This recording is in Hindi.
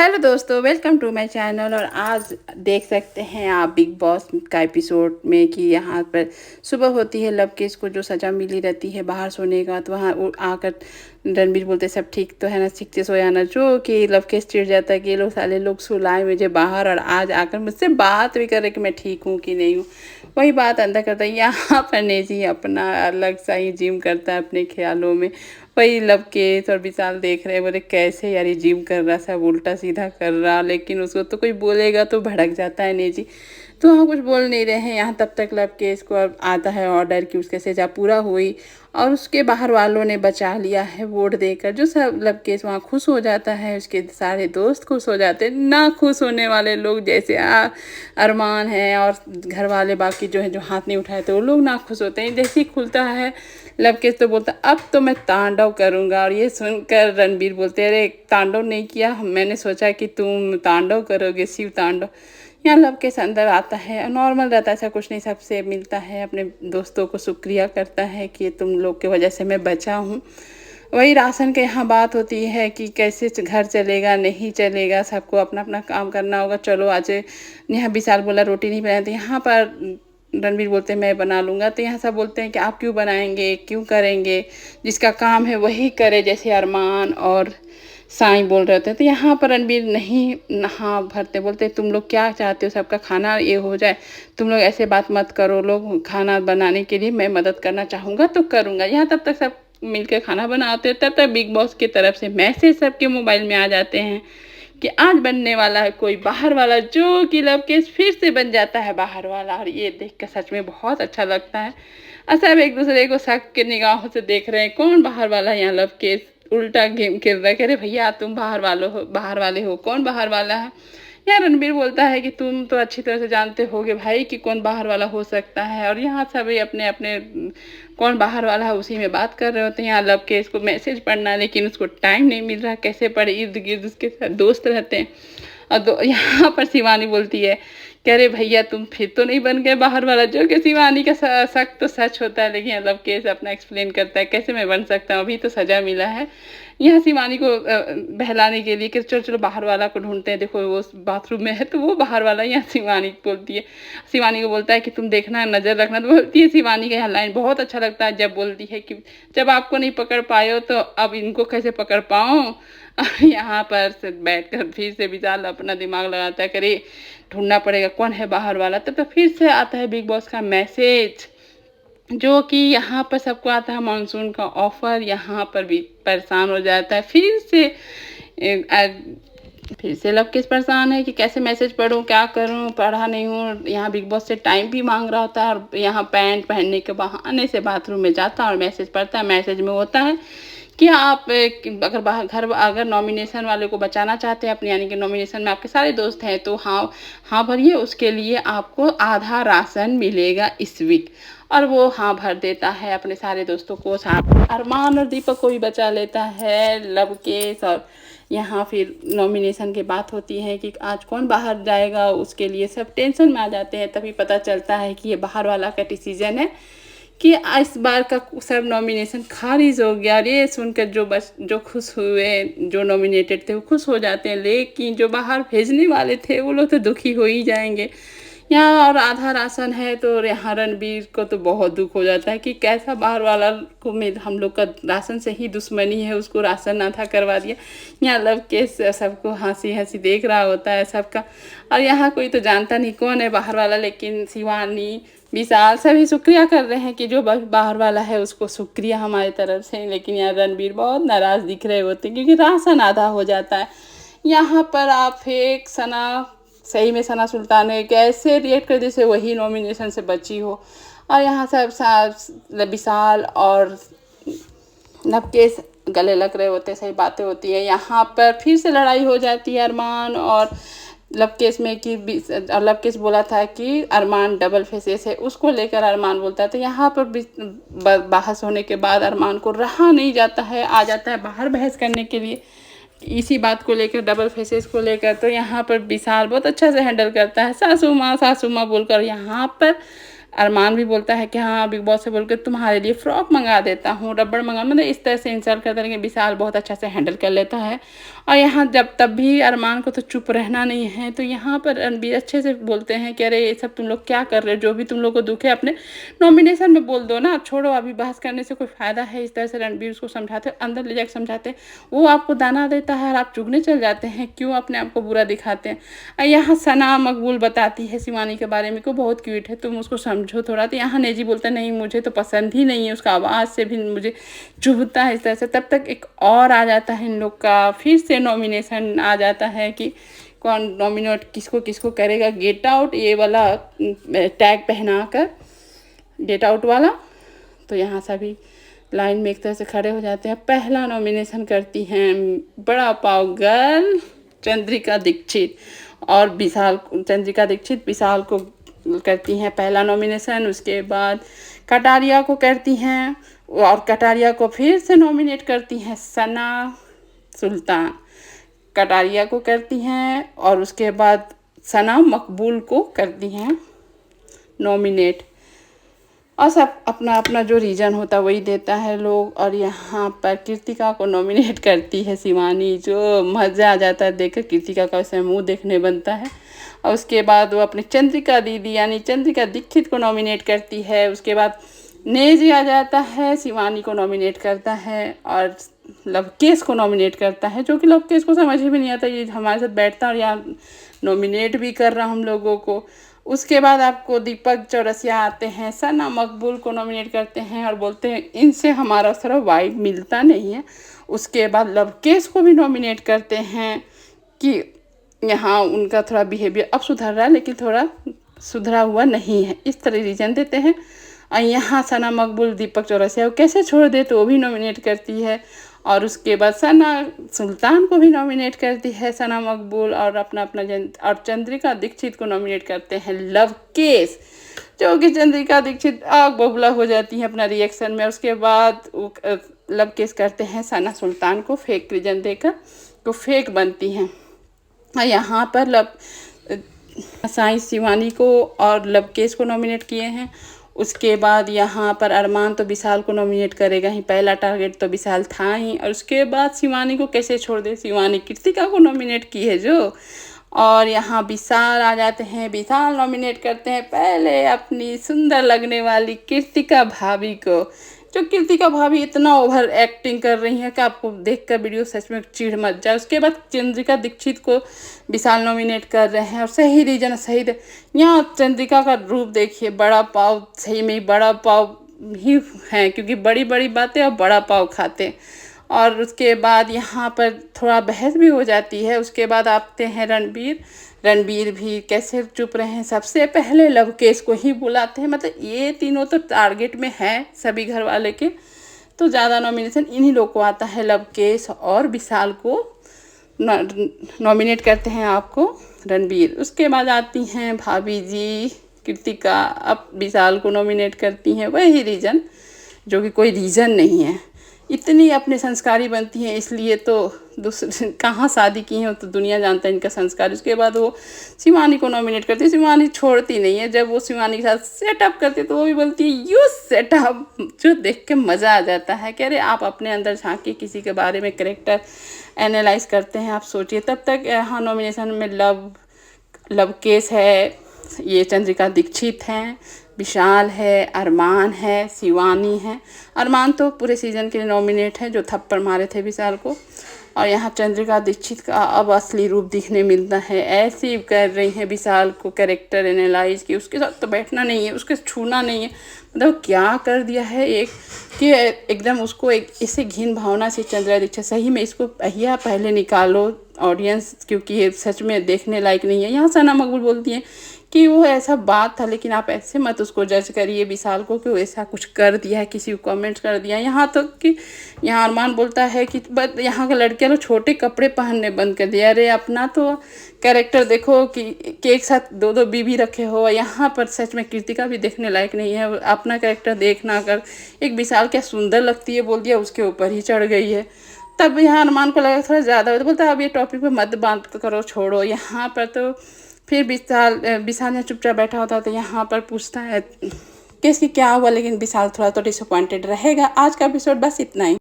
हेलो दोस्तों, वेलकम टू माय चैनल। और आज देख सकते हैं आप बिग बॉस का एपिसोड में कि यहाँ पर सुबह होती है, लवकेश को जो सज़ा मिली रहती है बाहर सोने का, तो वहाँ आकर रणबीर बोलते सब ठीक तो है ना, ठीक से सोया ना, जो कि लवकेश चिढ़ जाता है कि ये लोग साले लोग सुलाए मुझे बाहर और आज आकर मुझसे बात भी करे कि मैं ठीक हूँ कि नहीं हूँ। वही बात अंदर करता है। यहाँ पर नेजी अपना अलग सा ही जिम करता है अपने ख्यालों में। वही लवकेश और विशाल देख रहे हैं, बोले कैसे यार ये जिम कर रहा, सब उल्टा सीधा कर रहा, लेकिन उसको तो कोई बोलेगा तो भड़क जाता है नेजी। तो वहाँ कुछ बोल नहीं रहे हैं। यहाँ तब तक लवकेश को अब आता है ऑर्डर कि उसके सजा पूरा हुई और उसके बाहर वालों ने बचा लिया है वोट देकर, जो सब लवकेश वहाँ खुश हो जाता है, उसके सारे दोस्त खुश हो जाते हैं। ना खुश होने वाले लोग जैसे अरमान है और घर वाले बाकी जो है, जो हाथ नहीं उठाए तो वो लोग ना खुश होते हैं। जैसे ही खुलता है लवकेश तो बोलता अब तो मैं तांडव करूँगा, और ये सुनकर रणबीर बोलते अरे तांडव नहीं किया, मैंने सोचा कि तुम तांडव करोगे, शिव तांडव। यहाँ लवकेश अंदर आता है, नॉर्मल रहता है, ऐसा कुछ नहीं, सबसे मिलता है, अपने दोस्तों को शुक्रिया करता है कि तुम लोग की वजह से मैं बचा हूँ। वही राशन के यहाँ बात होती है कि कैसे घर चलेगा नहीं चलेगा, सबको अपना अपना काम करना होगा। चलो आज यहाँ विशाल बोला रोटी नहीं बनाते, यहाँ पर रणबीर बोलते हैं मैं बना लूँगा। तो यहाँ सब बोलते हैं कि आप क्यों बनाएंगे, क्यों करेंगे, जिसका काम है वही करे, जैसे अरमान और साईं बोल रहे थे। तो यहाँ पर रणबीर नहीं नहा भरते, बोलते तुम लोग क्या चाहते हो, सबका खाना ये हो जाए, तुम लोग ऐसे बात मत करो, लोग खाना बनाने के लिए मैं मदद करना चाहूँगा तो करूँगा। यहाँ तब तक सब मिलकर खाना बनाते हैं, तब तक बिग बॉस की तरफ से मैसेज सबके मोबाइल में आ जाते हैं कि आज बनने वाला है कोई बाहर वाला, जो कि लवकेश फिर से बन जाता है बाहर वाला। और ये देख कर सच में बहुत अच्छा लगता है। सब एक दूसरे को शक के निगाहों से देख रहे हैं, कौन बाहर वाला है। यहाँ लवकेश उल्टा गेम खेल रहा है, कह रहे भैया तुम बाहर वाले हो, कौन बाहर वाला है। यहाँ रणबीर बोलता है कि तुम तो अच्छी तरह से जानते होगे भाई कि कौन बाहर वाला हो सकता है। और यहाँ सभी अपने अपने कौन बाहर वाला है उसी में बात कर रहे होते हैं। यहाँ लवकेश को मैसेज पढ़ना है, लेकिन उसको टाइम नहीं मिल रहा, कैसे पढ़े, इर्द गिर्द उसके साथ दोस्त रहते हैं। और यहाँ पर शिवानी बोलती है कह रहे भैया तुम फिर तो नहीं बन गए बाहर वाला, जो कि शिवानी का शक तो सच होता है, लेकिन लवकेश अपना एक्सप्लेन करता है कैसे मैं बन सकता हूँ, अभी तो सज़ा मिला है। यहाँ शिवानी को बहलाने के लिए कि चलो चलो बाहर वाला को ढूंढते हैं, देखो वो बाथरूम में है, तो वो बाहर वाला यहाँ शिवानी बोलती है, शिवानी को बोलता है कि तुम देखना नज़र रखना। तो बोलती है शिवानी का यहाँ लाइन बहुत अच्छा लगता है, जब बोलती है कि जब आपको नहीं पकड़ पाए हो तो अब इनको कैसे पकड़ पाऊँ। और यहाँ पर बैठ कर फिर से विशाल अपना दिमाग लगाता है, करे ढूंढना पड़ेगा कौन है बाहर वाला। तो फिर से आता है बिग बॉस का मैसेज, जो कि यहाँ पर सबको आता है मानसून का ऑफर। यहाँ पर भी परेशान हो जाता है फिर से लवकेश परेशान है कि कैसे मैसेज पढूं, क्या करूं, पढ़ा नहीं हूँ। यहाँ बिग बॉस से टाइम भी मांग रहा होता है, और यहाँ पैंट पहनने के बहाने से बाथरूम में जाता है और मैसेज पढ़ता है। मैसेज में होता है कि आप अगर बाहर घर अगर नॉमिनेशन वाले को बचाना चाहते हैं अपने, यानी कि नॉमिनेशन में आपके सारे दोस्त हैं, तो हाँ भरिए, उसके लिए आपको आधा राशन मिलेगा इस वीक। और वो हाँ भर देता है, अपने सारे दोस्तों को, साथ अरमान और दीपक को भी बचा लेता है लवकेश। और यहाँ फिर नॉमिनेशन की बात होती है कि आज कौन बाहर जाएगा, उसके लिए सब टेंशन में आ जाते हैं। तभी पता चलता है कि ये बाहर वाला का डिसीजन है कि इस बार का सब नॉमिनेशन खारिज हो गया। और ये सुनकर जो खुश हुए, जो नॉमिनेटेड थे वो खुश हो जाते हैं, लेकिन जो बाहर भेजने वाले थे वो लोग तो दुखी हो ही जाएंगे। यहाँ और आधा राशन है, तो यहाँ रणबीर को तो बहुत दुख हो जाता है कि कैसा बाहर वाला को हम लोग का राशन से ही दुश्मनी है, उसको राशन आधा करवा दिया। यहाँ लवकेश सबको हंसी हंसी देख रहा होता है सबका। और यहाँ कोई तो जानता नहीं कौन है बाहर वाला, लेकिन शिवानी विशाल सभी शुक्रिया कर रहे हैं कि जो बाहर वाला है उसको शुक्रिया हमारी तरफ से। लेकिन यहाँ रणबीर बहुत नाराज़ दिख रहे होते हैं क्योंकि राशन आधा हो जाता है। यहाँ पर आप फेक सना, सही में सना सुल्तान है कैसे रिएक्ट कर जैसे वही नॉमिनेशन से बची हो। और यहाँ सब विशाल और लवकेश गले लग रहे होते, सही बातें होती है। यहाँ पर फिर से लड़ाई हो जाती है अरमान और लवकेश में कि लवकेश बोला था कि अरमान डबल फेसेस है, उसको लेकर अरमान बोलता है। तो यहाँ पर बहस होने के बाद अरमान को रहा नहीं जाता है, आ जाता है बाहर बहस करने के लिए इसी बात को लेकर, डबल फेसेस को लेकर। तो यहाँ पर विशाल बहुत अच्छा से हैंडल करता है, सासू माँ बोलकर। यहाँ पर अरमान भी बोलता है कि हाँ बिग बॉस से बोल के तुम्हारे लिए फ्रॉक मंगा देता हूँ, रबड़ मंगा, मतलब इस तरह से इंसल्ट करता है। लेकिन विशाल बहुत अच्छा से हैंडल कर लेता है। और यहाँ जब तब भी अरमान को तो चुप रहना नहीं है, तो यहाँ पर रणबीर अच्छे से बोलते हैं कि अरे ये सब तुम लोग क्या कर रहे हो, जो भी तुम लोग को दुख है अपने नॉमिनेशन में बोल दो ना, छोड़ो अभी बहस करने से कोई फ़ायदा है। इस तरह से रणबीर उसको समझाते, अंदर ले जाकर समझाते। वो आपको दाना देता है और आप चुगने चल जाते हैं, क्यों अपने आप को बुरा दिखाते हैं। और यहाँ सना मकबूल बताती है शिवानी के बारे में को बहुत क्यूट है, तुम उसको समझो थोड़ा। तो यहाँ नेजी बोलता नहीं मुझे तो पसंद ही नहीं है, उसका आवाज़ से भी मुझे चुभता है इस तरह से। तब तक एक और आ जाता है इन लोग का, फिर से नॉमिनेशन आ जाता है कि कौन नॉमिनेट किसको किसको करेगा। गेट आउट ये वाला टैग पहना कर, गेट आउट वाला। तो यहाँ सभी लाइन में एक तरह से खड़े हो जाते हैं। पहला नॉमिनेशन करती हैं बड़ा पाव गर्ल चंद्रिका दीक्षित और विशाल। चंद्रिका दीक्षित विशाल को करती हैं पहला नॉमिनेशन। उसके बाद कटारिया को करती हैं और कटारिया को फिर से नॉमिनेट करती हैं सना सुल्तान। कटारिया को करती हैं और उसके बाद सना मकबूल को करती हैं नॉमिनेट। और सब अपना अपना जो रीज़न होता है वही देता है लोग। और यहाँ पर कृतिका को नॉमिनेट करती है शिवानी, जो मज़ा आ जाता है देखकर। कृतिका का उसे मुंह देखने बनता है। और उसके बाद वो अपनी चंद्रिका दीदी यानी चंद्रिका दीक्षित को नॉमिनेट करती है। उसके बाद नेजी आ जाता है, शिवानी को नॉमिनेट करता है और लवकेश को नॉमिनेट करता है, जो कि लवकेश को समझ ही भी नहीं आता ये हमारे साथ बैठता और यहाँ नॉमिनेट भी कर रहा हम लोगों को। उसके बाद आपको दीपक चौरसिया आते हैं, सना मकबूल को नॉमिनेट करते हैं और बोलते हैं इनसे हमारा थोड़ा वाइब मिलता नहीं है। उसके बाद लवकेश को भी नॉमिनेट करते हैं कि यहाँ उनका थोड़ा बिहेवियर अब सुधर रहा है लेकिन थोड़ा सुधरा हुआ नहीं है, इस तरह रीज़न देते हैं। और यहाँ सना मकबूल दीपक चौरसिया को कैसे छोड़ दे तो वो भी नॉमिनेट करती है। और उसके बाद सना सुल्तान को भी नॉमिनेट करती है सना मकबूल और अपना अपना और चंद्रिका दीक्षित को नॉमिनेट करते हैं लवकेश, जो कि चंद्रिका दीक्षित आग बबूला हो जाती है अपना रिएक्शन में। उसके बाद लवकेश करते हैं सना सुल्तान को फेक रीजन देकर, तो फेक बनती हैं। और यहाँ पर साई शिवानी को और लवकेश को नॉमिनेट किए हैं। उसके बाद यहाँ पर अरमान तो विशाल को नॉमिनेट करेगा ही, पहला टारगेट तो विशाल था ही। और उसके बाद शिवानी को कैसे छोड़ दे, शिवानी कृतिका को नॉमिनेट की है जो। और यहाँ विशाल आ जाते हैं, विशाल नॉमिनेट करते हैं पहले अपनी सुंदर लगने वाली कृतिका भाभी को, जो कृतिका भाभी इतना ओवर एक्टिंग कर रही हैं कि आपको देखकर वीडियो सच में चिढ़ मच जाए। उसके बाद चंद्रिका दीक्षित को विशाल नॉमिनेट कर रहे हैं और सही रीजन सही यहाँ चंद्रिका का रूप देखिए, बड़ा पाव, सही में बड़ा पाव ही है क्योंकि बड़ी बड़ी बातें और बड़ा पाव खाते। और उसके बाद यहाँ पर थोड़ा बहस भी हो जाती है। उसके बाद आते हैं रणबीर भी कैसे चुप रहे हैं, सबसे पहले लवकेश को ही बुलाते हैं। मतलब ये तीनों तो टारगेट में है सभी घर वाले के, तो ज़्यादा नॉमिनेशन इन्हीं लोग को आता है। लवकेश और विशाल को नॉमिनेट करते हैं आपको रणबीर। उसके बाद आती हैं भाभी जी कृतिका, अब विशाल को नॉमिनेट करती हैं, वही रीज़न जो कि कोई रीज़न नहीं है। इतनी अपने संस्कारी बनती हैं, इसलिए तो दूसरे कहाँ शादी की हैं तो दुनिया जानता है इनका संस्कार। उसके बाद वो शिवानी को नॉमिनेट करती है, शिवानी छोड़ती नहीं है। जब वो शिवानी के साथ सेटअप करती है तो वो भी बोलती है यू सेटअप, जो देख के मज़ा आ जाता है कि अरे आप अपने अंदर झांक के किसी के बारे में कैरेक्टर एनालाइज करते हैं, आप सोचिए। तब तक यहाँ नॉमिनेशन में लवकेश है, ये चंद्रिका दीक्षित हैं, विशाल है, अरमान है, शिवानी है। अरमान तो पूरे सीज़न के लिए नॉमिनेट है जो थप्पड़ मारे थे विशाल को। और यहाँ चंद्रिका दीक्षित का अब असली रूप दिखने मिलता है, ऐसे कर रही हैं विशाल को कैरेक्टर एनालाइज कि उसके साथ तो बैठना नहीं है, उसके छूना नहीं है। मतलब क्या कर दिया है एक कि एकदम उसको एक इसे घिन भावना से चंद्रिका दीक्षित, सही में इसको भैया पहले निकालो ऑडियंस, क्योंकि ये सच में देखने लायक नहीं है। यहाँ सना मकबूल बोलती हैं कि वो ऐसा बात था लेकिन आप ऐसे मत उसको जज करिए विशाल को कि वो ऐसा कुछ कर दिया है, किसी को कमेंट कर दिया। यहाँ तक कि यहाँ अरमान बोलता है कि बस यहाँ के लड़के लोग छोटे कपड़े पहनने बंद कर दिया। अरे अपना तो कैरेक्टर देखो कि एक साथ दो दो बीवी रखे हो। यहाँ पर सच में कृतिका भी देखने लायक नहीं है, अपना कैरेक्टर देखना कर एक विशाल क्या सुंदर लगती है बोल दिया, उसके ऊपर ही चढ़ गई है। तब यहाँ अरमान को लगा थोड़ा ज़्यादा, तो बोलता है अब ये टॉपिक पे मत बात करो, छोड़ो। यहाँ पर तो फिर विशाल ने चुपचाप बैठा होता है, तो यहाँ पर पूछता है कि इसकी क्या हुआ, लेकिन विशाल थोड़ा तो डिसअपॉइंटेड रहेगा। आज का एपिसोड बस इतना ही।